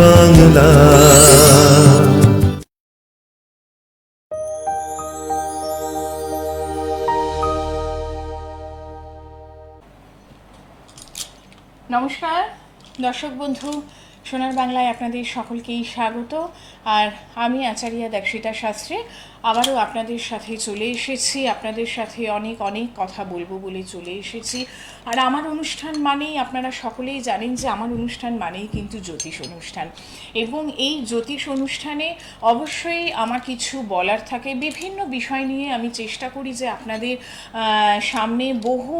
বাংলা। নমস্কার দর্শক বন্ধু, সোনার বাংলায় আপনাদের সকলকেই স্বাগত। আর আমি আচার্যা দীক্ষিতা শাস্ত্রী আবারও আপনাদের সাথে চলে এসেছি। আপনাদের সাথে অনেক অনেক কথা বলবো বলে চলে এসেছি। আর আমার অনুষ্ঠান মানেই আপনারা সকলেই জানেন যে আমার অনুষ্ঠান মানেই কিন্তু জ্যোতিষ অনুষ্ঠান, এবং এই জ্যোতিষ অনুষ্ঠানে অবশ্যই আমার কিছু বলার থাকে। বিভিন্ন বিষয় নিয়ে আমি চেষ্টা করি যে আপনাদের সামনে বহু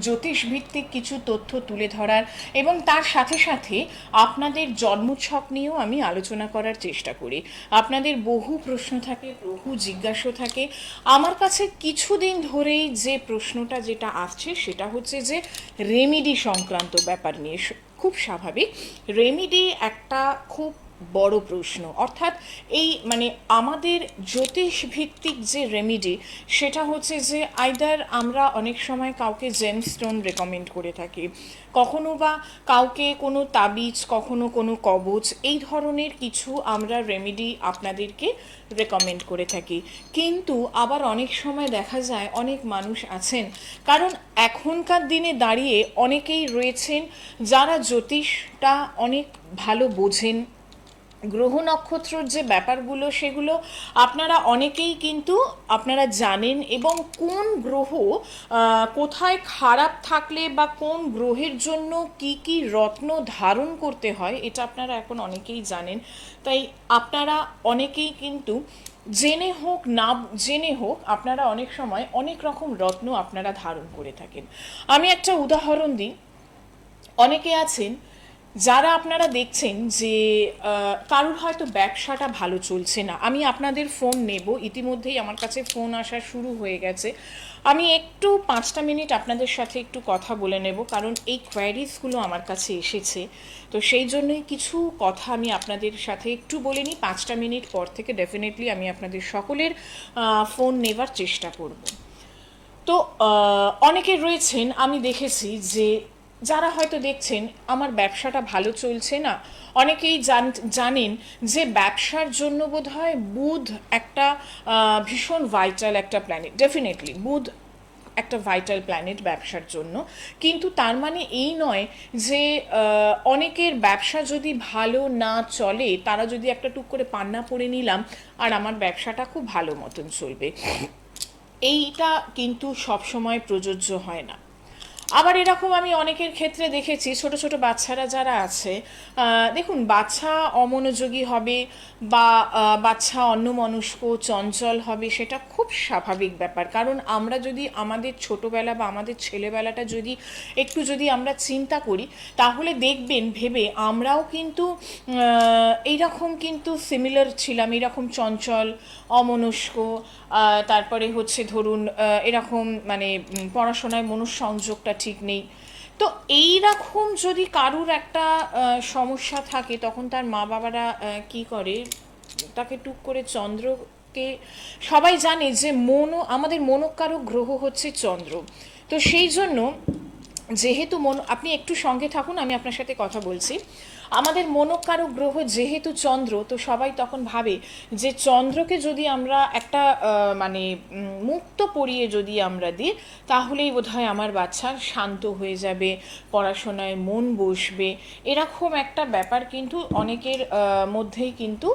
জ্যোতিষ ভিত্তিক কিছু তথ্য তুলে ধরার, এবং তার সাথে সাথে আপনাদের জন্মছক নিয়েও আমি আলোচনা করার চেষ্টা করি। আপনাদের বহু প্রশ্ন থাকে, বহু জিজ্ঞাসা থাকে। আমার কাছে কিছুদিন ধরেই যে প্রশ্নটা যেটা আসছে সেটা হচ্ছে যে রেমিডি সংক্রান্ত ব্যাপার নিয়ে। খুব স্বাভাবিক, রেমিডি একটা খুব বড় প্রশ্ন। অর্থাৎ এই মানে আমাদের জ্যোতিষ ভিত্তিক যে রেমিডি, সেটা হচ্ছে যে আইদার আমরা অনেক সময় কাউকে জেমস্টোন রেকমেন্ড করে থাকি, কখনো বা কাউকে কোনো তাবিজ, কখনো কোনো কবচ, এই ধরনের কিছু আমরা রেমিডি আপনাদেরকে রেকমেন্ড করে থাকি। কিন্তু আবার অনেক সময় দেখা যায় অনেক মানুষ আছেন, কারণ এখনকার দিনে দাঁড়িয়ে অনেকেই রয়েছেন যারা জ্যোতিষটা অনেক ভালো বোঝেন। গ্রহ নক্ষত্রর যে ব্যাপারগুলো সেগুলো আপনারা অনেকেই কিন্তু আপনারা জানেন, এবং কোন গ্রহ কোথায় খারাপ থাকলে বা কোন গ্রহের জন্য কি কি রত্ন ধারণ করতে হয় এটা আপনারা এখন অনেকেই জানেন। তাই আপনারা অনেকেই কিন্তু জেনে হোক না জেনে হোক আপনারা অনেক সময় অনেক রকম রত্ন আপনারা ধারণ করে থাকেন। আমি একটা উদাহরণ দিই। অনেকে আছেন যারা আপনারা দেখছেন যে কারুর হয়তো ব্যবসাটা ভালো চলছে না। আমি আপনাদের ফোন নেব, ইতিমধ্যেই আমার কাছে ফোন আসা শুরু হয়ে গেছে। আমি একটু 5টা মিনিট আপনাদের সাথে একটু কথা বলে নেব, কারণ এই কোয়ারিজগুলো আমার কাছে এসেছে। তো সেই জন্যই কিছু কথা আমি আপনাদের সাথে একটু বলে নিই। 5টা মিনিট পর থেকে ডেফিনেটলি আমি আপনাদের সকলের ফোন নেবার চেষ্টা করব। তো অনেকে রয়েছেন, আমি দেখেছি যে যারা হয়তো দেখছেন আমার ব্যবসাটা ভালো চলছে না। অনেকেই জানেন যে ব্যবসার জন্য বোধহয় বুধ একটা ভীষণ ভাইটাল একটা প্ল্যানেট। ডেফিনেটলি বুধ একটা ভাইটাল প্ল্যানেট ব্যবসার জন্য। কিন্তু তার মানে এই নয় যে অনেকের ব্যবসা যদি ভালো না চলে, তারা যদি একটা টুক করে পান্না পড়ে নিলাম আর আমার ব্যবসাটা খুব ভালো মতন চলবে, এইটা কিন্তু সবসময় প্রযোজ্য হয় না। আবার এরকম আমি অনেকের ক্ষেত্রে দেখেছি, ছোট ছোট বাচ্চারা যারা আছে, দেখুন বাচ্চা অমনোযোগী হবে বা বাচ্চা অন্যমনস্ক চঞ্চল হবে, সেটা খুব স্বাভাবিক ব্যাপার। কারণ আমরা যদি আমাদের ছোটোবেলা বা আমাদের ছেলেবেলাটা যদি আমরা চিন্তা করি, তাহলে দেখবেন ভেবে আমরাও কিন্তু এইরকম কিন্তু সিমিলার ছিলাম, এরকম চঞ্চল, অমনস্ক, তারপরে হচ্ছে ধরুন এরকম মানে পড়াশোনায় মনঃসংযোগটা ঠিক নেই। তো এই রকম যদি কারুর একটা সমস্যা থাকে, তখন তার মা বাবারা কি করে, তাকে টুক করে চন্দ্রকে, সবাই জানে যে আমাদের মনোকারক গ্রহ হচ্ছে চন্দ্র। তো সেই জন্য যেহেতু আপনি একটু সঙ্গে থাকুন, আমি আপনার সাথে কথা বলছি। আমাদের মনোকারক গ্রহ যেহেতু চন্দ্র, তো সবাই তখন ভাবে যে চন্দ্রকে যদি আমরা একটা মানে মুক্ত পরিয়ে যদি আমরা দিই, তাহলেই বোধহয় আমার বাচ্চা শান্ত হয়ে যাবে, পড়াশোনায় মন বসবে। এরকম একটা ব্যাপার কিন্তু অনেকের মধ্যেই কিন্তু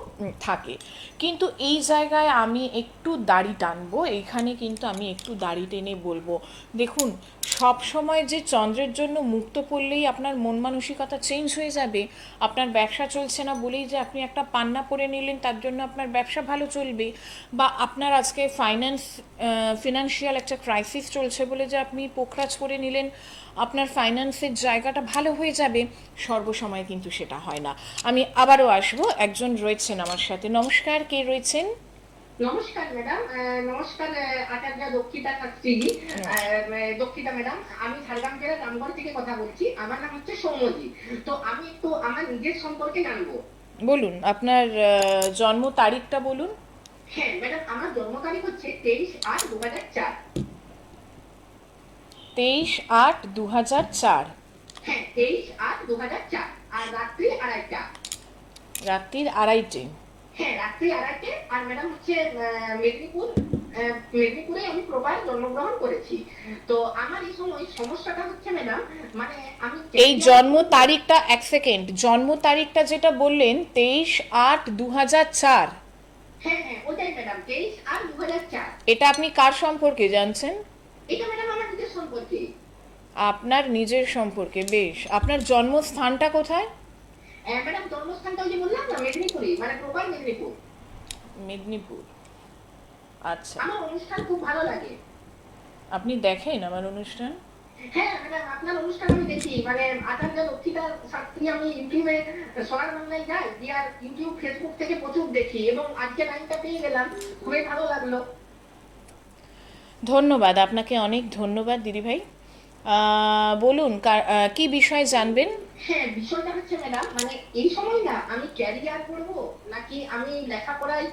থাকে। কিন্তু এই জায়গায় আমি একটু দাড়ি টানবো, এইখানে কিন্তু আমি একটু দাড়ি টেনে বলবো, দেখুন সব সময় যে চন্দ্রের জন্য মুক্ত পড়লেই আপনার মন মানসিকতা চেঞ্জ হয়ে যাবে, আপনার ব্যবসা চলছে না বলেই যে আপনি একটা পান্না পরে নিলেন তার জন্য আপনার ব্যবসা ভালো চলবে, বা আপনার আজকে ফিনান্সিয়াল একটা ক্রাইসিস চলছে বলে যে আপনি পোখরাজ করে নিলেন আপনার ফাইন্যান্সের জায়গাটা ভালো হয়ে যাবে, সর্বসময় কিন্তু সেটা হয় না। আমি আবারও আসবো, একজন রয়েছেন আমার সাথে। নমস্কার, কে রয়েছেন? নমস্কার ম্যাডাম। নমস্কার আচার্য দক্ষিতা শাস্ত্রী। দক্ষিতা ম্যাডাম, আমি ঝাড়গ্রাম জেলার রামগড় থেকে কথা বলছি। আমার নাম হচ্ছে সৌম্যজি। তো আমি একটু আমার নিজের সম্পর্কে জানবো। বলুন আপনার জন্ম তারিখটা বলুন। হ্যাঁ ম্যাডাম, আমার জন্ম তারিখ হচ্ছে 23/8/2004। 23/8/2004। হ্যাঁ, 23/8/2004। আর রাত্রি 2:30টা। রাত্রির 2:30। হ্যাঁ, রাত্রি 2:30টে। আর ম্যাডাম হচ্ছে মেদিনীপুরে আমি প্রপার জন্মগ্রহণ করেছি। তো আমার এই সময় সমস্যাটা হচ্ছে ম্যাডাম, মানে আমি এই জন্ম তারিখটা, এক সেকেন্ড, জন্ম তারিখটা যেটা বললেন 23/8/2004, হ্যাঁ হ্যাঁ, ওটাই ম্যাডাম, 23/8/2004। এটা আপনি কার সম্পর্কে জানছেন? এটা ম্যাডাম আমার নিজের সম্পর্কে। আপনার নিজের সম্পর্কে, বেশ। আপনার জন্মস্থানটা কোথায়? ম্যাডাম জন্মস্থানটা ওই যে বললাম না, মেদিনীপুরে, মানে প্রপার মেদিনীপুর। মেদিনীপুর। আচ্ছা, আমার অনুষ্ঠান খুব ভালো লাগে। আপনি দেখেন আমার অনুষ্ঠান? হ্যাঁ ম্যাডাম, আপনার অনুষ্ঠান আমি দেখি, মানে আচার্য লক্ষ্মীটা শাস্ত্রী আমি ইউটিউবে সোনার বাংলায় যাই দিয়ে, আর ইউটিউব ফেসবুক থেকে প্রচুর দেখি, এবং আজকে লাইনটা পেয়ে গেলাম, খুবই ভালো লাগলো। ধন্যবাদ, আপনাকে অনেক ধন্যবাদ দিদিভাই। বলুন, কি বিষয়ে জানবেন? হ্যাঁ, বিষয়টা হচ্ছে ম্যাডাম, মানে এই সময় না আমি ক্যারিয়ার করব নাকি আমি লেখাপড়ায়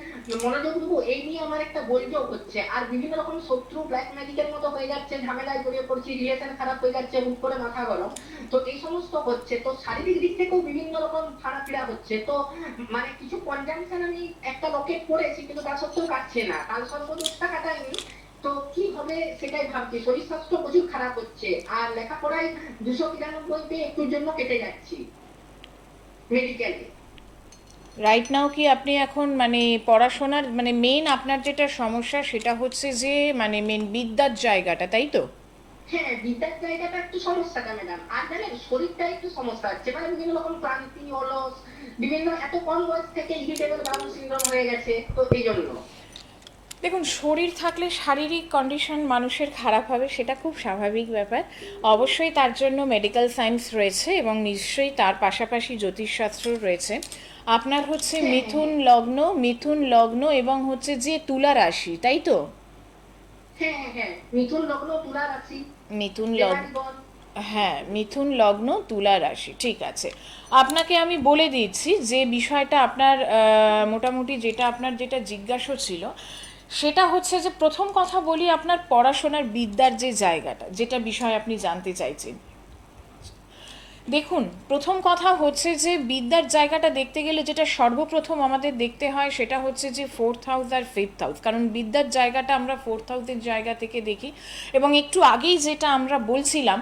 মনোযোগ দেবো, এই নিয়ে আমার একটা গোলযোগ হচ্ছে। আর বিভিন্ন রকম শত্রু ব্ল্যাক ম্যাজিকের মতো হয়ে যাচ্ছে, ঝামেলায় জড়িয়ে পড়ছি, রিলেশন খারাপ হয়ে যাচ্ছে, হুট করে মাথা গরম। তো এই সমস্ত হচ্ছে, তো শারীরিক দিক থেকেও বিভিন্ন রকম ফাড়াফিড়া হচ্ছে। তো মানে কিছু কনজাংশন আমি একটা লকেট করেছি, কিন্তু তা সত্ত্বেও কাটছে না, কাল সর্বদোষটা কাটায়নি। তো কি হবে সেটাই ভাবছি, শরীর স্বাস্থ্য প্রচুর খারাপ হচ্ছে, আর লেখাপড়ায় 293 একটুর জন্য কেটে যাচ্ছি মেডিকেলে। রাইট নাও কি আপনি এখন মানে পড়াশোনার মানে মেন আপনার যেটা সমস্যা সেটা হচ্ছে যে মানে মেন বিদ্যার জায়গাটা, তাই তো? হ্যাঁ, বিদ্যার জায়গাটা একটু সমস্যাটা ম্যাডাম। আর জানেন, শরীরটা একটু সমস্যা হচ্ছে, মানে বিভিন্ন রকম ক্লান্তি, অলস, বিভিন্ন, এত কম বয়স থেকে ইরিটেবল বাউল সিনড্রোম হয়ে গেছে, তো এই জন্য। দেখুন, শরীর থাকলে শারীরিক কন্ডিশন মানুষের খারাপ হবে, সেটা খুব স্বাভাবিক ব্যাপার। অবশ্যই তার জন্য মেডিকেল সায়েন্স রয়েছে এবং নিশ্চয়ই তার পাশাপাশি জ্যোতিষশাস্ত্র রয়েছে। আপনার হচ্ছে হ্যাঁ মিথুন লগ্ন এবং হচ্ছে যে তুলা রাশি, তাই তো? হ্যাঁ হ্যাঁ হ্যাঁ, মিথুন লগ্ন, তুলা রাশি, মিথুন লগ্ন, দেবাদিগণ। হ্যাঁ, মিথুন লগ্ন তুলা রাশি, ঠিক আছে। আপনাকে আমি বলে দিচ্ছি যে বিষয়টা আপনার মোটামুটি যেটা আপনার যেটা জিজ্ঞাসা ছিল সেটা হচ্ছে যে প্রথম কথা বলি, আপনার পড়াশোনার বিদ্যার যে জায়গাটা, যেটা বিষয় আপনি জানতে চাইছেন। দেখুন, প্রথম কথা হচ্ছে যে বিদ্যার জায়গাটা দেখতে গেলে যেটা সর্বপ্রথম আমাদের দেখতে হয় সেটা হচ্ছে যে 4th হাউস আর 5th হাউস, কারণ বিদ্যার জায়গাটা আমরা 4th হাউসের জায়গা থেকে দেখি। এবং একটু আগেই যেটা আমরা বলছিলাম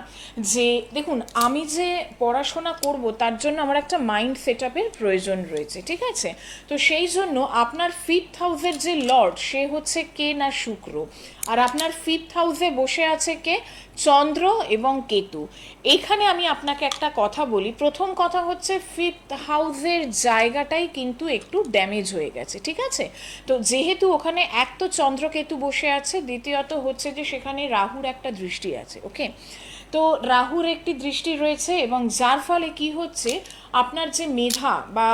যে দেখুন, আমি যে পড়াশোনা করব তার জন্য আমার একটা মাইন্ড সেট আপের প্রয়োজন রয়েছে, ঠিক আছে? তো সেই জন্য আপনার 5th হাউসের যে লর্ড সে হচ্ছে কে না শুক্র, আর আপনার 5th হাউসে বসে আছে কে? চন্দ্র এবং কেতু। এইখানে আমি আপনাকে একটা কথা বলি, প্রথম কথা হচ্ছে 5th হাউসের জায়গাটাই কিন্তু একটু ড্যামেজ হয়ে গেছে, ঠিক আছে? তো যেহেতু ওখানে এক তো চন্দ্রকেতু বসে আছে, দ্বিতীয়ত হচ্ছে যে সেখানে রাহুর একটা দৃষ্টি আছে, ওকে? তো রাহুর একটি দৃষ্টি রয়েছে এবং যার ফলে কি হচ্ছে, আপনার যে মেধা বা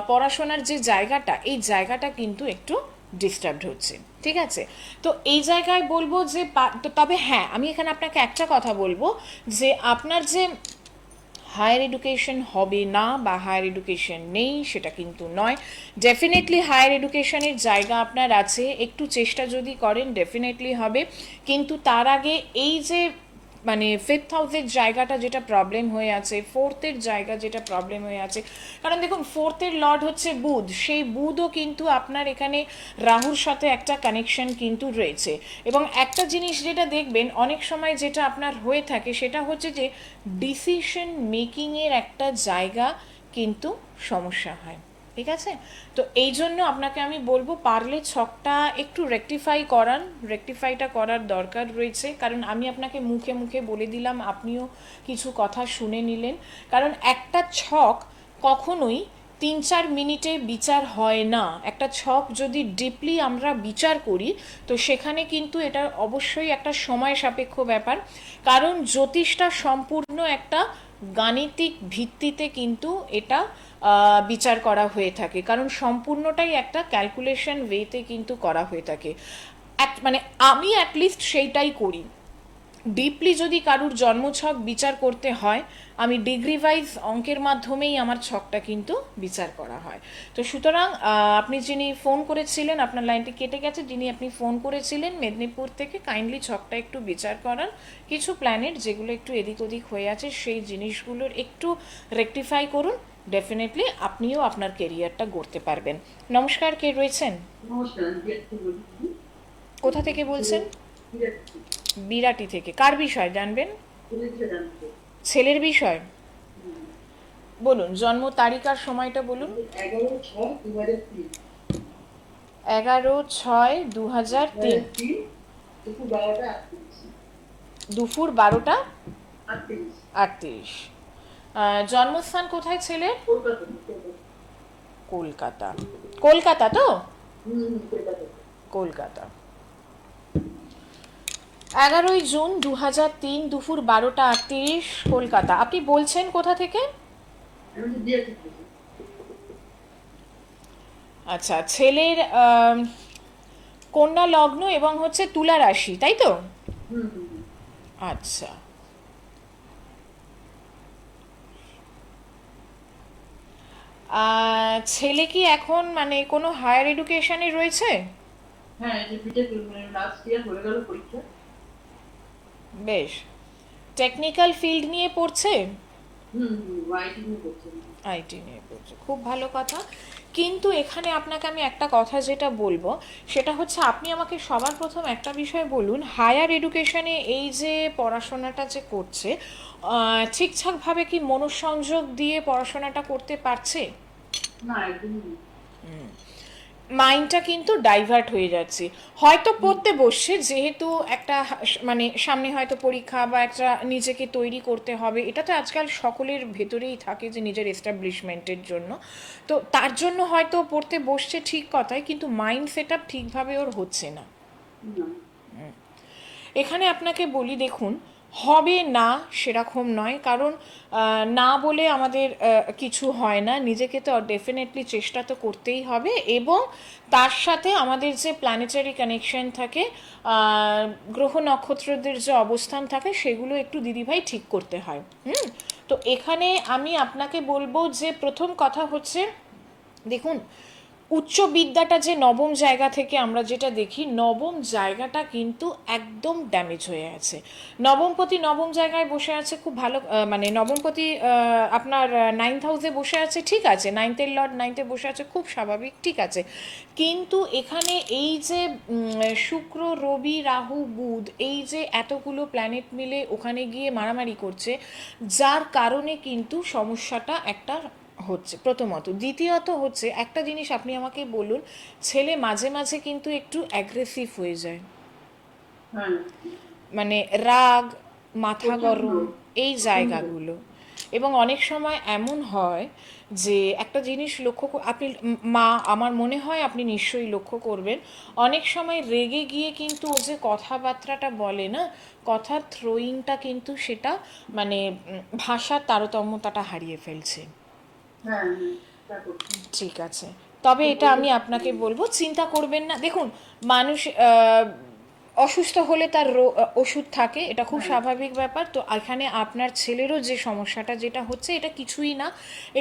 পড়াশোনার যে জায়গাটা, এই জায়গাটা কিন্তু একটু ডিস্টার্বড হচ্ছে, ঠিক আছে? তো এই জায়গায় বলবো যে তবে হ্যাঁ, আমি এখানে আপনাকে একটা কথা বলবো যে আপনার যে হায়ার এডুকেশন হবে না বা হায়ার এডুকেশন নেই সেটা কিন্তু নয়। ডেফিনেটলি হায়ার এডুকেশনের জায়গা আপনার আছে, একটু চেষ্টা যদি করেন ডেফিনেটলি হবে। কিন্তু তার আগে এই যে মানে 5th হাউসের জায়গাটা যেটা প্রবলেম হয়ে আছে, 4th-এর জায়গা যেটা প্রবলেম হয়ে আছে, কারণ দেখুন 4th-এর লর্ড হচ্ছে বুধ, সেই বুধও কিন্তু আপনার এখানে রাহুর সাথে একটা কানেকশন কিন্তু রয়েছে। এবং একটা জিনিস যেটা দেখবেন অনেক সময় যেটা আপনার হয়ে থাকে সেটা হচ্ছে যে ডিসিশন মেকিংয়ের একটা জায়গা কিন্তু সমস্যা হয়, ঠিক আছে? তো এই জন্য আপনাকে আমি বলবো পারলে ছকটা একটু রেকটিফাইটা করার দরকার রয়েছে, কারণ আমি আপনাকে মুখে মুখে বলে দিলাম, আপনিও কিছু কথা শুনে নিলেন। কারণ একটা ছক কখনোই 3-4 মিনিটে বিচার হয় না। একটা ছক যদি ডিপলি আমরা বিচার করি তো সেখানে কিন্তু এটা অবশ্যই একটা সময় সাপেক্ষ ব্যাপার, কারণ জ্যোতিষটা সম্পূর্ণ একটা গাণিতিক ভিত্তিতে কিন্তু এটা বিচার করা হয়ে থাকে, কারণ সম্পূর্ণটাই একটা ক্যালকুলেশন ওয়েতে কিন্তু করা হয়ে থাকে। মানে আমি অ্যাটলিস্ট সেইটাই করি। ডিপলি যদি কারুর জন্মছক বিচার করতে হয়, আমি ডিগ্রি ওয়াইজ অঙ্কের মাধ্যমেই আমার ছকটা কিন্তু বিচার করা হয়। তো সুতরাং আপনি যিনি ফোন করেছিলেন, আপনার লাইনটি কেটে গেছে, যিনি আপনি ফোন করেছিলেন মেদিনীপুর থেকে, কাইন্ডলি ছকটা একটু বিচার করান। কিছু প্ল্যানেট যেগুলো একটু এদিক ওদিক হয়ে আছে সেই জিনিসগুলোর একটু রেকটিফাই করুন, ডেফিনেটলি আপনিও আপনার কেরিয়ারটা গড়তে পারবেন। নমস্কার, কে রয়েছেন? নমস্কার। কোথা থেকে বলছেন? বিরাটি থেকে। কার বিষয় জানবেন? ছেলের বিষয়। বলুন, জন্ম তারিখ আর সময়টা বলুন। 11/6/2003, দুপুর 12:38। জন্মস্থান কোথায় ছেলের? কলকাতা। কলকাতা তো? কলকাতা। 11 জুন 2003, দুপুর 12:38, কলকাতা। আপনি বলছেন কোথা থেকে? আচ্ছা, ছেলের কন্যা লগ্ন এবং হচ্ছে তুলা রাশি, তাই তো? আচ্ছা, ছেলে কি এখন মানে কোনো হায়ার এডুকেশনে রয়েছে? হ্যাঁ, এই যে বিটেক লাস্ট ইয়ার হয়ে গেল পরীক্ষা। বেশ। টেকনিক্যাল ফিল্ড নিয়ে পড়ছে? আইটি নিয়ে করছে। আইটি নিয়ে পড়ছে, খুব ভালো কথা। কিন্তু এখানে আপনাকে আমি একটা কথা যেটা বলবো সেটা হচ্ছে, আপনি আমাকে সবার প্রথম একটা বিষয় বলুন, হায়ার এডুকেশনে এই যে পড়াশোনাটা যে করছে, ঠিকঠাকভাবে কি মনোসংযোগ দিয়ে পড়াশোনাটা করতে পারছে? না, একদমই মাইন্ডটা কিন্তু ডাইভার্ট হয়ে যাচ্ছে। হয়তো পড়তে বসছে, যেহেতু একটা মানে সামনে হয়তো পরীক্ষা বা একটা নিজেকে তৈরি করতে হবে, এটা তো আজকাল সকলের ভেতরেই থাকে যে নিজের এস্টাবলিশমেন্টের জন্য। তো তার জন্য হয়তো পড়তে বসছে, ঠিক কথাই, কিন্তু মাইন্ড সেট আপ ঠিকভাবে ওর হচ্ছে না। না। এখানে আপনাকে বলি, দেখুন, হবে না সেরকম নয়, কারণ না বলে আমাদের কিছু হয় না। নিজেকে তো ডেফিনেটলি চেষ্টা তো করতেই হবে, এবং তার সাথে আমাদের যে প্ল্যানেটারি কানেকশন থাকে, গ্রহ নক্ষত্রদের যে অবস্থান থাকে, সেগুলো একটু দিদিভাই ঠিক করতে হয়। তো এখানে আমি আপনাকে বলবো যে প্রথম কথা হচ্ছে, দেখুন, উচ্চ বিদ্যাটা যে নবম জায়গা থেকে আমরা যেটা দেখি, নবম জায়গাটা কিন্তু একদম ড্যামেজ হয়ে আছে। নবমপতি নবম জায়গায় বসে আছে, খুব ভালো, মানে নবমপতি আপনার 9th হাউসে বসে আছে, ঠিক আছে, 9th-এর লর্ড 9th-এ বসে আছে, খুব স্বাভাবিক, ঠিক আছে। কিন্তু এখানে এই যে শুক্র, রবি, রাহু, বুধ, এই যে এতগুলো প্ল্যানেট মিলে ওখানে গিয়ে মারামারি করছে, যার কারণে কিন্তু সমস্যাটা একটা হচ্ছে, প্রথমত। দ্বিতীয়ত হচ্ছে, একটা জিনিস আপনি আমাকে বলুন, ছেলে মাঝে মাঝে কিন্তু একটু অ্যাগ্রেসিভ হয়ে যায়, হ্যাঁ, মানে রাগ, মাথা প্রচণ্ড। গরম, এই জায়গাগুলো। এবং অনেক সময় এমন হয় যে একটা জিনিস আপনি মা, আমার মনে হয় আপনি নিশ্চয়ই লক্ষ্য করবেন, অনেক সময় রেগে গিয়ে কিন্তু ও যে কথাবার্তাটা বলে না, কথার থ্রোয়িংটা কিন্তু সেটা মানে ভাষার তারতম্যতাটা হারিয়ে ফেলছে। হ্যাঁ, তা করছি। ঠিক আছে, তবে এটা আমি আপনাকে বলবো, চিন্তা করবেন না। দেখুন, মানুষ অসুস্থ হলে তার ওষুধ থাকে, এটা খুব হ্যাঁ। স্বাভাবিক ব্যাপার। তো এখানে আপনার ছেলেরও যে সমস্যাটা যেটা হচ্ছে, এটা কিছুই না,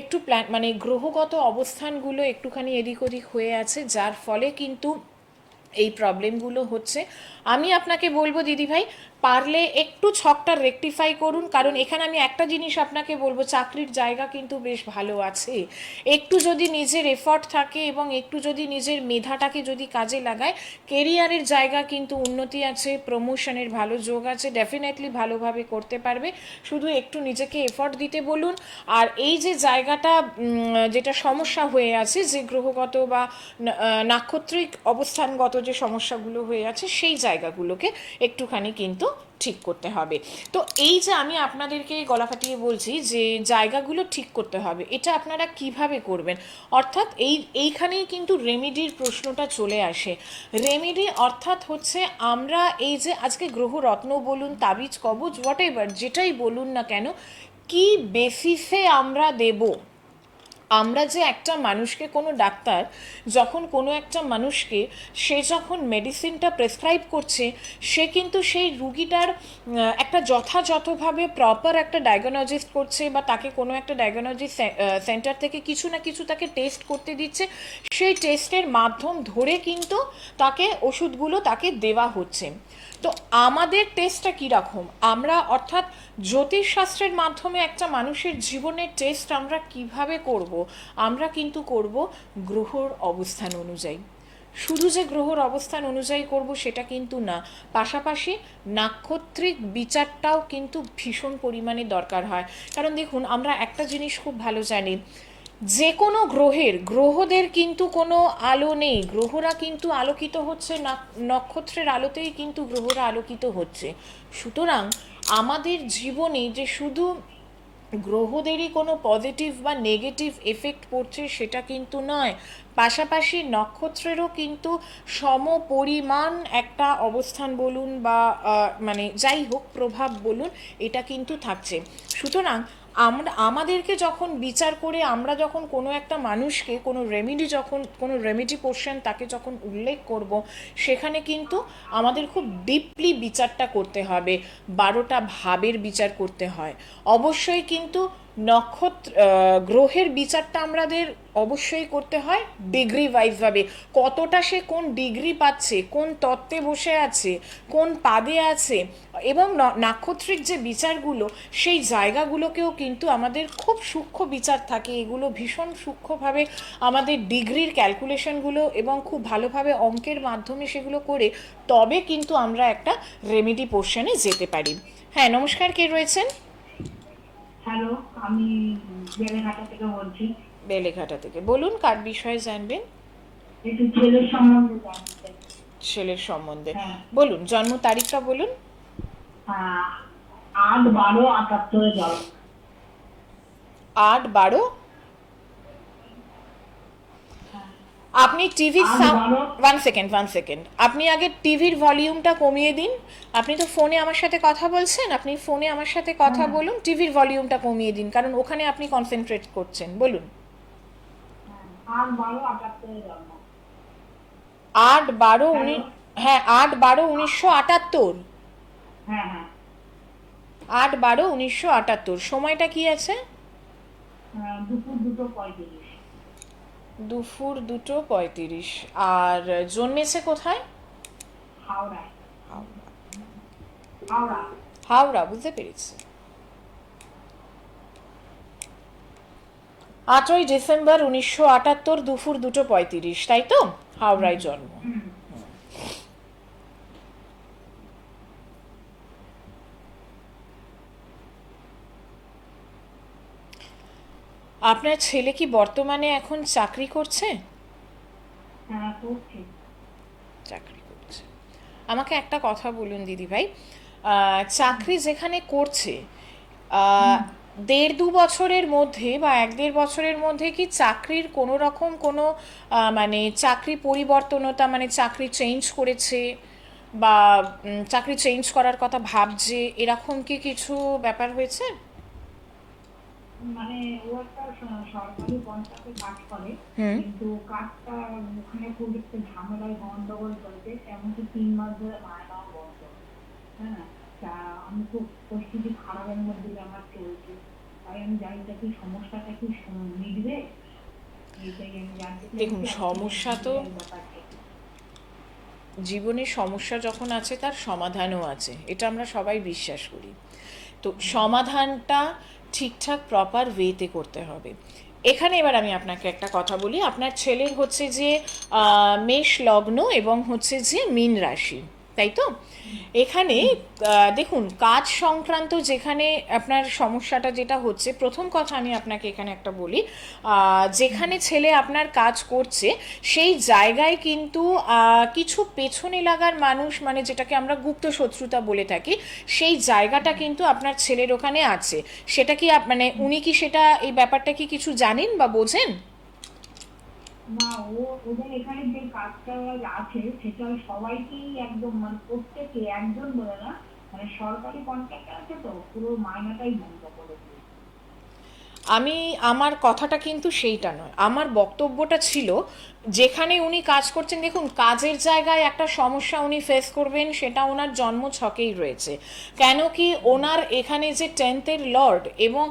একটু মানে গ্রহগত অবস্থানগুলো একটুখানি এদিক ওদিক হয়ে আছে, যার ফলে কিন্তু এই প্রবলেমগুলো হচ্ছে। আমি আপনাকে বলবো দিদিভাই, পারলে একটু ছকটা রেকটিফাই করুন, কারণ এখানে আমি একটা জিনিস আপনাকে বলবো, চাকরির জায়গা কিন্তু বেশ ভালো আছে। একটু যদি নিজের এফর্ট থাকে এবং একটু যদি নিজের মেধাটাকে যদি কাজে লাগায়, কেরিয়ারের জায়গা কিন্তু উন্নতি আছে, প্রমোশনের ভালো যোগ আছে, ডেফিনেটলি ভালোভাবে করতে পারবে। শুধু একটু নিজেকে এফর্ট দিতে বলুন। আর এই যে জায়গাটা যেটা সমস্যা হয়ে আছে, যে গ্রহগত বা নাক্ষত্রিক অবস্থানগত যে সমস্যাগুলো হয়ে আছে, সেই জায়গাগুলোকে একটুখানি কিন্তু ঠিক করতে হবে। তো এই যে আমি আপনাদেরকে গলা ফাটিয়ে বলছি যে জায়গাগুলো ঠিক করতে হবে, এটা আপনারা কিভাবে করবেন? অর্থাৎ এইখানেই কিন্তু রেমেডির প্রশ্নটা চলে আসে। রেমেডি অর্থাৎ হচ্ছে, আমরা এই যে আজকে গ্রহ রত্ন বলুন, তাবিজ কবজ, হোয়াট এভার যেটাই বলুন না কেন, কি বেসিসে আমরা দেব, আমরা যে একটা মানুষকে, কোনো ডাক্তার যখন কোনো একটা মানুষকে সে যখন মেডিসিনটা প্রেসক্রাইব করছে, সে কিন্তু সেই রুগীটার একটা যথাযথভাবে প্রপার একটা ডায়াগনোজিস করছে, বা তাকে কোনো একটা ডায়াগনোজিস সেন্টার থেকে কিছু না কিছু তাকে টেস্ট করতে দিচ্ছে, সেই টেস্টের মাধ্যম ধরে কিন্তু তাকে ওষুধগুলো তাকে দেওয়া হচ্ছে। তো আমাদের টেস্টটা কীরকম, আমরা অর্থাৎ জ্যোতিষশাস্ত্রের মাধ্যমে একটা মানুষের জীবনের টেস্ট আমরা কিভাবে করব, আমরা কিন্তু করব গ্রহর অবস্থান অনুযায়ী। শুধু যে গ্রহর অবস্থান অনুযায়ী করব সেটা কিন্তু না, পাশাপাশি নাক্ষত্রিক বিচারটাও কিন্তু ভীষণ পরিমাণে দরকার হয়। কারণ দেখুন, আমরা একটা জিনিস খুব ভালো জানি, যে কোনো গ্রহদের কিন্তু কোনো আলো নেই, গ্রহরা কিন্তু আলোকিত হচ্ছে নক্ষত্রের আলোতেই কিন্তু গ্রহরা আলোকিত হচ্ছে। সুতরাং আমাদের জীবনে যে শুধু গ্রহদেরই কোনো পজিটিভ বা নেগেটিভ এফেক্ট পড়ছে সেটা কিন্তু নয়, পাশাপাশি নক্ষত্রেরও কিন্তু সমপরিমাণ একটা অবস্থান বলুন বা মানে যাই হোক প্রভাব বলুন, এটা কিন্তু থাকছে। সুতরাং আমাদেরকে যখন বিচার করে আমরা যখন কোনো একটা মানুষকে কোনো রেমেডি পোর্শন তাকে যখন উল্লেখ করব, সেখানে কিন্তু আমাদের খুব ডিপলি বিচারটা করতে হবে, 12টা ভাবের বিচার করতে হয়। অবশ্যই কিন্তু গ্রহের বিচারটা আমাদের অবশ্যই করতে হয় ডিগ্রি ওয়াইজভাবে, কতটা সে কোন ডিগ্রি পাচ্ছে, কোন তত্ত্বে বসে আছে, কোন পাদে আছে, এবং নাক্ষত্রিক যে বিচারগুলো সেই জায়গাগুলোকেও কিন্তু আমাদের খুব সূক্ষ্ম বিচার থাকে, এগুলো ভীষণ সূক্ষ্মভাবে আমাদের ডিগ্রির ক্যালকুলেশনগুলো এবং খুব ভালোভাবে অঙ্কের মাধ্যমে সেগুলো করে তবে কিন্তু আমরা একটা রেমেডি পোর্শনে যেতে পারি। হ্যাঁ, নমস্কার, কে রয়েছেন? হ্যালো, আমি বেলেঘাটা থেকে বলছি। বেলেঘাটা থেকে বলুন, কার বিষয়ে জানবেন? একটু ছেলের সম্বন্ধে জানতে চাই। ছেলের সম্বন্ধে হ্যাঁ। বলুন, জন্ম তারিখটা বলুন। 8/12/78 জন্ম। 8/12। আপনি টিভির ওয়ান সেকেন্ড, আপনি আগে টিভির ভলিউমটা কমিয়ে দিন। আপনি তো ফোনে আমার সাথে কথা বলছেন, আপনি ফোনে আমার সাথে কথা বলুন, টিভির ভলিউমটা কমিয়ে দিন, কারণ ওখানে আপনি কনসেন্ট্রেট করছেন। বলুন। 8/12/78 জন্ম। 8/12 হ্যাঁ, 8/12/1978। হ্যাঁ হ্যাঁ। 8/12/1978। সময়টা কি আছে? দুপুর 2:35। দুপুর 2:35। আর জন্মেছে কোথায়? হাওড়ায়। হাওড়া, বুঝতে পেরেছি। 8ই ডিসেম্বর 1978, দুপুর 2:35, তাই তো? হাওড়ায় জন্ম। আপনার ছেলে কি বর্তমানে এখন চাকরি করছে? হ্যাঁ, করছে। চাকরি করছে। আমাকে একটা কথা বলুন দিদি ভাই, চাকরি যেখানে করছে, 1.5-2 বছরের মধ্যে বা 1-1.5 বছরের মধ্যে কি চাকরির কোনো রকম কোনো মানে চাকরি পরিবর্তনতা, মানে চাকরি চেঞ্জ করেছে বা চাকরি চেঞ্জ করার কথা ভাবছে, এরকম কি কিছু ব্যাপার হয়েছে? মানে ও একটা সরকারি কন্ট্রাক্টে কাজ করে, কিন্তু কাজটা ওখানে খুব একটু ঝামেলায় গন্ডগোল চলছে, এমনকি 3 মাস ধরে মায়নাও বন্ধ। হ্যাঁ, তা আমি খুব পরিস্থিতি খারাপের মধ্যে দিয়ে আমার চলছে, তাই আমি জানি কি সমস্যাটা কি মিটবে, এইটাই আমি জানতে চাই। দেখুন, সমস্যা তো জীবনে সমস্যা যখন আছে তার সমাধানও আছে, এটা আমরা সবাই বিশ্বাস করি। তো সমাধানটা ঠিকঠাক প্রপার ওয়েতে করতে হবে। এখানে এবার আমি আপনাকে একটা কথা বলি, আপনার ছেলের হচ্ছে যে মেষ লগ্ন এবং হচ্ছে যে মীন রাশি, তাই তো? এখানে দেখুন, কাজ সংক্রান্ত যেখানে আপনার সমস্যাটা যেটা হচ্ছে, প্রথম কথা আমি আপনাকে এখানে একটা বলি, যেখানে ছেলে আপনার কাজ করছে সেই জায়গায় কিন্তু কিছু পেছনে লাগার মানুষ, মানে যেটাকে আমরা গুপ্ত শত্রুতা বলে থাকি, সেই জায়গাটা কিন্তু আপনার ছেলের ওখানে আছে। সেটা কি মানে উনি কি সেটা, এই ব্যাপারটা কি কিছু জানেন বা বোঝেন? না, ওদের এখানে যে কাজটা আছে সেটা সবাইকেই একদম, মানে প্রত্যেকে, একজন বলে না, মানে সরকারি কন্ট্রাক্ট আছে তো পুরো মাইনাটাই বন্ধ করে দিয়েছে। আমার কথাটা কিন্তু সেইটা নয়, আমার বক্তব্যটা ছিল যেখানে উনি কাজ করছেন, দেখুন কাজের জায়গায় একটা সমস্যা উনি ফেস করবেন, সেটা ওনার জন্ম ছকেই রয়েছে। কেন কি ওনার এখানে যে 10th লর্ড এবং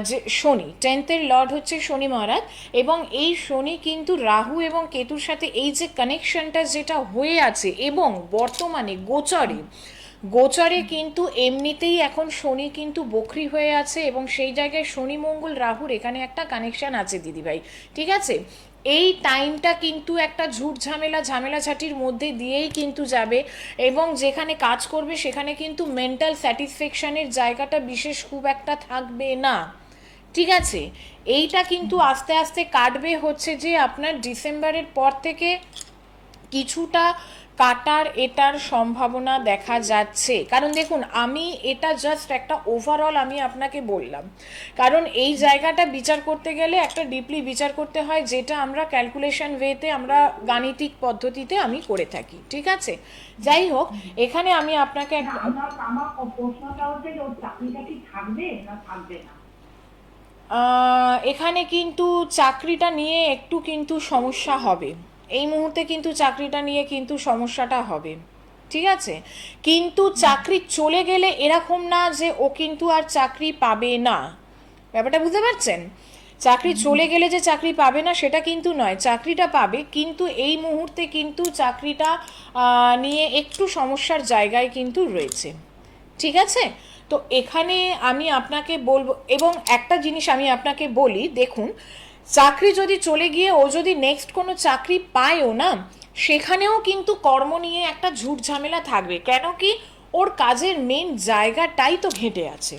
যে শনি, 10th লর্ড হচ্ছে শনি মহারাজ, এবং এই শনি কিন্তু রাহু এবং কেতুর সাথে এই যে কানেকশনটা যেটা হয়ে আছে, এবং বর্তমানে গোচরে কিন্তু এমনিতেই এখন শনি কিন্তু বকরি হয়ে আছে, এবং সেই জায়গায় শনি মঙ্গল রাহুর এখানে একটা কানেকশন আছে দিদিভাই, ঠিক আছে। এই টাইমটা কিন্তু একটা ঝামেলাঝাটির মধ্যে দিয়েই কিন্তু যাবে, এবং যেখানে কাজ করবে সেখানে কিন্তু মেন্টাল স্যাটিসফ্যাকশনের জায়গাটা বিশেষ খুব একটা থাকবে না, ঠিক আছে। এইটা কিন্তু আস্তে আস্তে কাটবে, হচ্ছে যে আপনার ডিসেম্বরের পর থেকে কিছুটা কাটার এটার সম্ভাবনা দেখা যাচ্ছে। কারণ দেখুন, আমি এটা জাস্ট একটা ওভারঅল আমি আপনাকে বললাম, কারণ এই জায়গাটা বিচার করতে গেলে একটা ডিপলি বিচার করতে হয়, যেটা আমরা ক্যালকুলেশন ওয়েতে, আমরা গাণিতিক পদ্ধতিতে আমি করে থাকি, ঠিক আছে। যাই হোক, এখানে আমি আপনাকে আমার প্রশ্নটা হচ্ছে যে ওর চাকরিটা কি থাকবে না থাকবে না? এখানে কিন্তু চাকরিটা নিয়ে একটু কিন্তু সমস্যা হবে, এই মুহূর্তে কিন্তু চাকরিটা নিয়ে কিন্তু সমস্যাটা হবে, ঠিক আছে। কিন্তু চাকরি চলে গেলে এরকম না যে ও কিন্তু আর চাকরি পাবে না, ব্যাপারটা বুঝতে পারছেন। চাকরি চলে গেলে যে চাকরি পাবে না সেটা কিন্তু নয়, চাকরিটা পাবে, কিন্তু এই মুহূর্তে কিন্তু চাকরিটা নিয়ে একটু সমস্যার জায়গায় কিন্তু রয়েছে, ঠিক আছে। তো এখানে আমি আপনাকে বলবো, এবং একটা জিনিস আমি আপনাকে বলি, দেখুন চাকরি যদি চলে গিয়ে ও যদি নেক্সট কোনো চাকরি পায়ও না, সেখানেও কিন্তু কর্ম নিয়ে একটা ঝুট ঝামেলা থাকবে। কেন কি, ওর কাজের মেন জায়গাটাই তো ঘেঁটে আছে,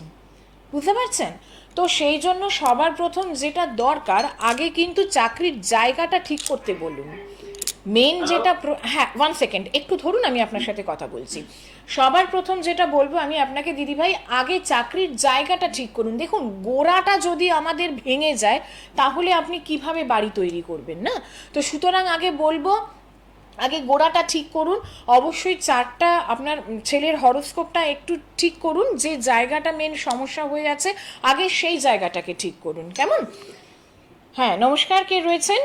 বুঝতে পারছেন। তো সেই জন্য সবার প্রথম যেটা দরকার, আগে কিন্তু চাকরির জায়গাটা ঠিক করতে বলুন। মেন যেটা হ্যাঁ, 1 সেকেন্ড একটু ধরুন, আমি আপনার সাথে কথা বলছি। সবার প্রথম যেটা বলবো আমি আপনাকে দিদিভাই, আগে চাকরির জায়গাটা ঠিক করুন। দেখুন গোড়াটা যদি আমাদের ভেঙে যায় তাহলে আপনি কিভাবে বাড়ি তৈরি করবেন, না? তো সুতরাং আগে বলবো, আগে গোড়াটা ঠিক করুন। অবশ্যই চারটা আপনার ছেলের হরোস্কোপটা একটু ঠিক করুন, যে জায়গাটা মেন সমস্যা হয়ে আছে আগে সেই জায়গাটাকে ঠিক করুন, কেমন? হ্যাঁ, নমস্কার, কে রয়েছেন?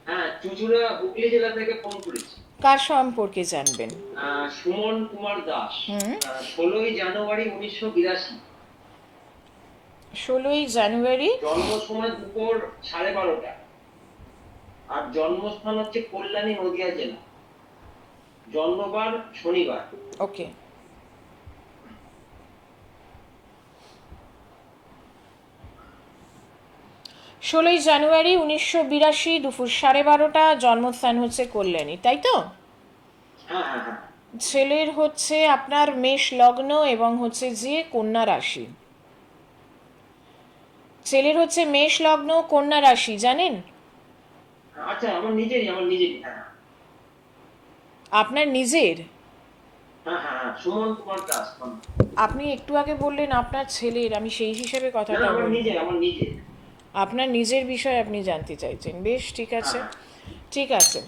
হ্যাঁ, চুঁচুড়া হুগলি জেলা থেকে ফোন করেছি। কার সম্পর্কে জানবেন? সুমন কুমার দাস। 16ই জানুয়ারি 1982। 16ই জানুয়ারি। জন্ম সময় দুপুর 12:30, আর জন্মস্থান হচ্ছে কল্যাণী, নদিয়া জেলা। জন্মবার শনিবার। ওকে, ষোলোই জানুয়ারি 1982 দুপুর 12:30, জন্মস্থান হচ্ছে কল্যাণী, তাই তো? হ্যাঁ হ্যাঁ হ্যাঁ। ছেলের হচ্ছে আপনার মেষ লগ্ন এবং হচ্ছে যে কন্যা রাশি। ছেলের হচ্ছে মেষ লগ্ন, কন্যা রাশি, জানেন? আচ্ছা, আমার নিজেরই। হ্যাঁ আপনার নিজের? হ্যাঁ হ্যাঁ হ্যাঁ, সুমন কুমার দাস। আপনি একটু আগে বললেন আপনার ছেলের, আমি সেই হিসেবে না, কথাটা আমার বললাম। নিজের। আপনার নিজের বিষয় আপনি জানতে চাইছেন, বেশ, ঠিক আছে, হ্যাঁ। ঠিক আছে।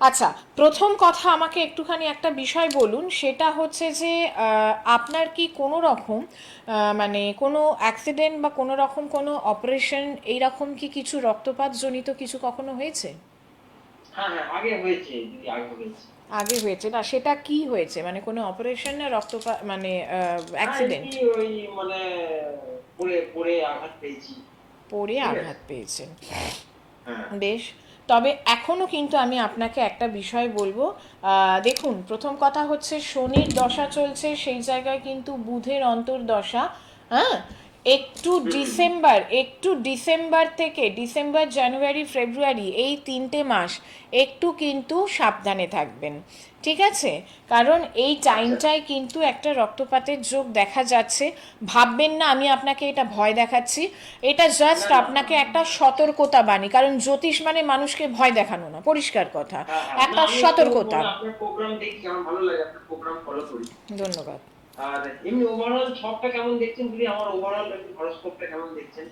আচ্ছা, প্রথম কথা আমাকে একটুখানি একটা বিষয় বলুন, সেটা হচ্ছে যে আপনার কি কোনো রকম মানে কোনো অ্যাক্সিডেন্ট বা কোনো রকম কোনো অপারেশন এইরকম কি কিছু রক্তপাত জনিত কিছু কখনো হয়েছে? হ্যাঁ হ্যাঁ, আগে হয়েছে দিদি, আগে হয়েছে। আগে হয়েছে না, সেটা কি হয়েছে, মানে কোনো অপারেশন না রক্তপাত, মানে অ্যাক্সিডেন্ট? ওই মানে পড়ে পড়ে আঘাত পেয়েছি। পড়ে আঘাত পেয়েছেন, হ্যাঁ। বেশ। তবে এখনও কিন্তু আমি আপনাকে একটা বিষয় বলবো, দেখুন প্রথম কথা হচ্ছে শনির দশা চলছে, সেই জায়গায় কিন্তু বুধের অন্তর্দশা। হ্যাঁ, একটু ডিসেম্বর থেকে ডিসেম্বর, জানুয়ারি, ফেব্রুয়ারি, এই 3টে মাস একটু কিন্তু সাবধানে থাকবেন, ঠিক আছে। কারণ এই টাইমটায় কিন্তু একটা রক্তপাতের যোগ দেখা যাচ্ছে। ভাববেন না আমি আপনাকে এটা ভয় দেখাচ্ছি, এটা জাস্ট আপনাকে একটা সতর্কতা বাণী, কারণ জ্যোতিষ মানে মানুষকে ভয় দেখানো না, পরিষ্কার কথা, একটা সতর্কতা। আপনার প্রোগ্রাম দেখি, আমার ভালো লাগে, আপনার প্রোগ্রাম ফলো করি। ধন্যবাদ। আর এমনি ওভারঅল ছকটা কেমন দেখছেন দিদি? আমার ওভারঅল হরোস্কোপটা কেমন দেখছেন?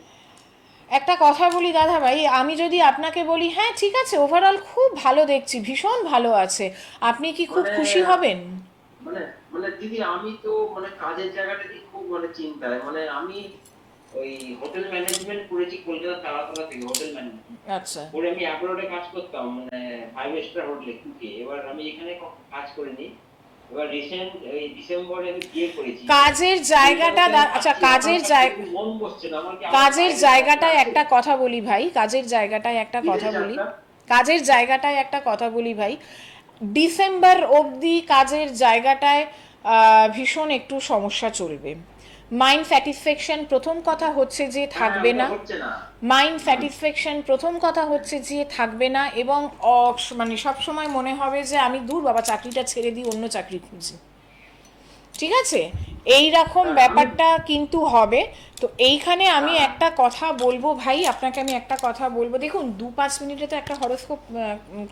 একটা কথা বলি দাদা ভাই, আমি যদি আপনাকে বলি হ্যাঁ ঠিক আছে ওভারঅল খুব ভালো দেখছি, ভীষণ ভালো আছে, আপনি কি খুব খুশি হবেন? মানে মানে দিদি, আমি তো মানে কাজের জায়গাটা দিয়ে খুব মানে চিন্তায়, মানে আমি ওই হোটেল ম্যানেজমেন্ট করেছি কলকাতা তারাতলা থেকে, হোটেল ম্যানেজমেন্ট। আচ্ছা, পরে আমি অ্যাব্রোডে কাজ করতাম, মানে 5 স্টার হোটেলে কুকে। এবার আমি এখানে কাজ করিনি। এবার রিসেন্ট এই ডিসেম্বরে আমি বিয়ে করেছি। কাজের জায়গাটা আচ্ছা, মন বসছে না আমার। কাজের জায়গাটায় একটা কথা বলি ভাই, কাজের জায়গাটায় একটা কথা বলি ভাই। ডিসেম্বর অবধি কাজের জায়গাটায় ভীষণ একটু সমস্যা চলবে। মাইন্ড স্যাটিসফ্যাকশন প্রথম কথা হচ্ছে যে থাকবে না, থাকবে না, এবং মানে সবসময় মনে হবে যে আমি দূর বাবা চাকরিটা ছেড়ে দিই, অন্য চাকরি খুঁজি। ঠিক আছে, এই রকম ব্যাপারটা কিন্তু হবে। তো এইখানে আমি একটা কথা বলবো ভাই, আপনাকে আমি একটা কথা বলবো, দেখুন 2-5 মিনিটে তো একটা হরোস্কোপ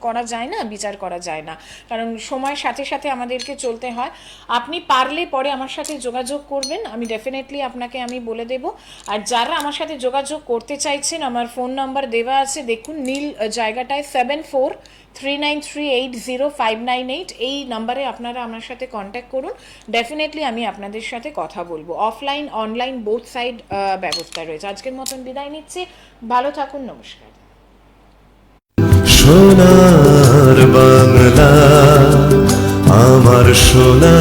করা যায় না, বিচার করা যায় না, কারণ সময়ের সাথে সাথে আমাদেরকে চলতে হয়। আপনি পারলে পরে আমার সাথে যোগাযোগ করবেন, আমি ডেফিনেটলি আপনাকে আমি বলে দেব। আর যারা আমার সাথে যোগাযোগ করতে চাইছেন, আমার ফোন নাম্বার দেওয়া আছে, দেখুন নীল জায়গাটায় 7439380598, এই নাম্বারে আপনারা আমার সাথে কন্ট্যাক্ট করুন। ডেফিনেটলি আমি আপনাদের সাথে কথা বলবো। অফলাইন অনলাইন বোথ সাইড ব্যবস্থা রয়েছে। আজকের মতন বিদায় নিচ্ছি, ভালো থাকুন, নমস্কার। সোনার বাংলা, আমার সোনা।